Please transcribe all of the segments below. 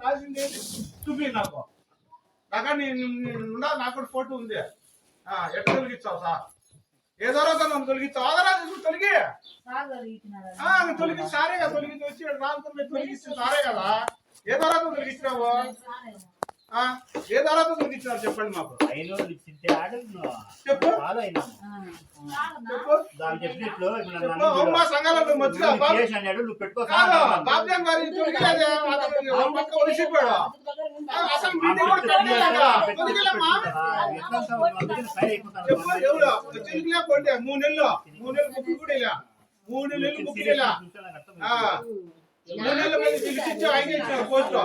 కాల్సింది చూపి నాకు నాకు కూడా ఫోటో ఉంది ఎట్లా తొలగించావు సార్ ఏదో రోజు నన్ను తొలగించావు ఆధారాలు తొలగి తొలగి సారేగా తొలగించి వచ్చి రాజుతో తొలగిస్తే సారే కదా ఏ ద్వారా తొలగించినావు ఏ ద్వారా తొలగించినారు చెప్పండి మాకు చెప్పు మా సంఘాలను మధ్యలో బాబ్జాన్ గారి తొలగిలేదే పక్క ఒలిసిపోయాడు అసలు మీటింగ్ చెప్పు ఎవరు తొలగిలే పోతే 3 నెలలు ముక్కులు కూడా ఇలా 3 నెలలు ముక్కులు ఇలా 3 నెలల మంది పిలిపించి ఆయన ఇచ్చారు పోస్ట్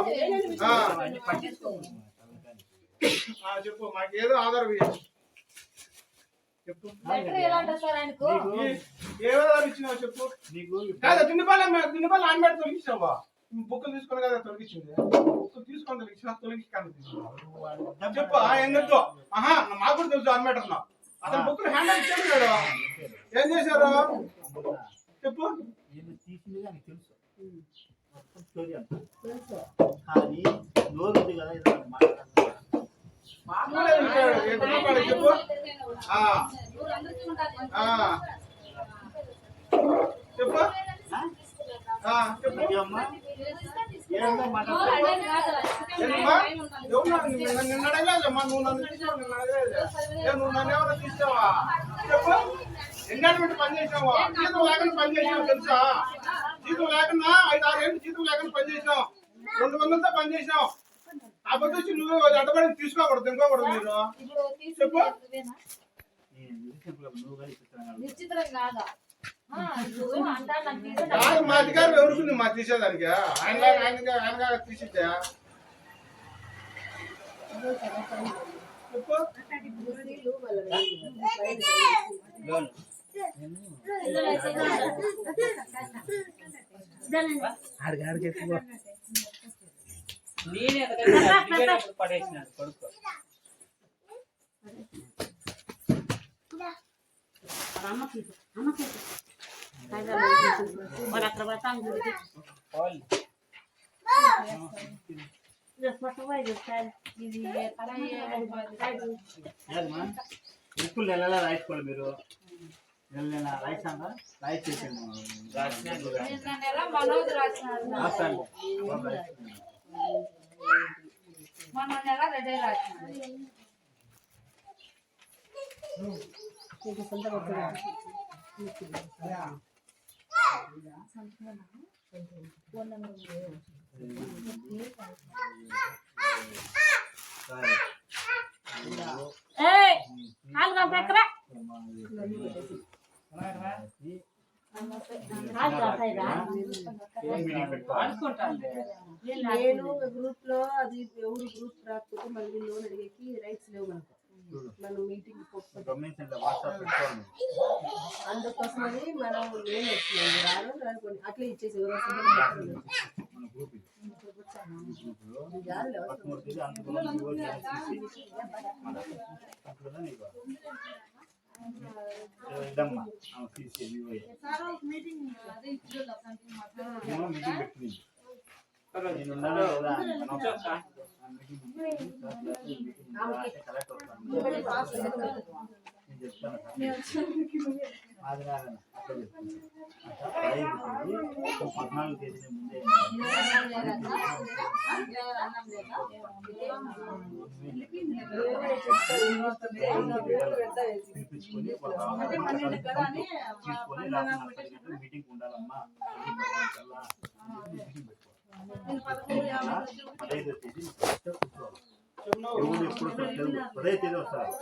చెప్పు మాకు ఏదో ఆధారం చెప్పు ఏ ఆధారం ఇచ్చినావు చెప్పు కాదా దిన్నపాలు ఆన్బెట్ తొలగించావా బుక్కులు తీసుకుని కదా తొలగించింది బుక్కులు తీసుకొని తొలగించిన తొలగించాను చెప్పు ఎందుకు మాకు కూడా తెలుసు ఆన్బెట్ అన్నా అతను బుక్కులు హ్యాండ్ ఇచ్చాడు ఏం చేశారు చెప్పు కానీ నోరుంది కదా చెప్పు చెప్పు నిన్న అడగలేదమ్మా నువ్వు నన్ను ఎవరో తీసావా చెప్పు ఎంగేజ్మెంట్ పని చేసావా జీతం లేకుండా పని చేసావు తెలుసా జీతం లేకుండా 5-6 ఏళ్ళు జీతం లేకుండా పని చేసావు 200తో పని చేసావు కాబట్టి వచ్చి నువ్వు అడ్డపడి తీసుకోకూడదు తినుకోకూడదు మీరు చెప్పు మా అధికారం ఎవరికి మా తీసేదానికి ఆయన తీసిద్దా చెప్పు నేనే పడేసినాను కొడుకు ఇప్పుడు నెల రాయించుకోండి మీరు నెల రాయిస్తాను రాయి చేసాను మన నెల రెడీ రాసినాడు నేను గ్రూప్ లో అది ఎవరు గ్రూప్ రాకపోతే మళ్ళీ లోన్ అడిగేకి రైట్స్ లేవు మనకు మనం మీటింగ్ అందుకోసమని మనం ఏం వచ్చినాము రాను అనుకోండి అట్లా ఇచ్చేసి మీటింగ్ పెట్టింది మీటింగ్ ఉండాలమ్మా ఎప్పుడు పదే తేదీ వస్తారు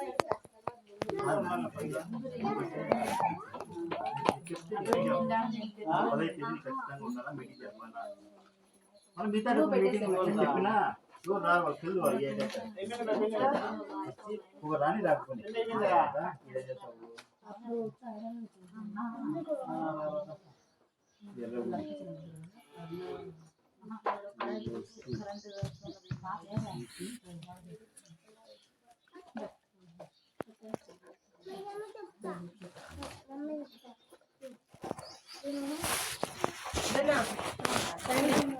పదే తేదీ ఖచ్చితంగా ఉండాలా మీటింగ్ చెప్పాలా మనం మిగతా మీటింగ్ చెప్పినా రావాలి తెలుగు ఒక రాని రాకపోయి Thank you.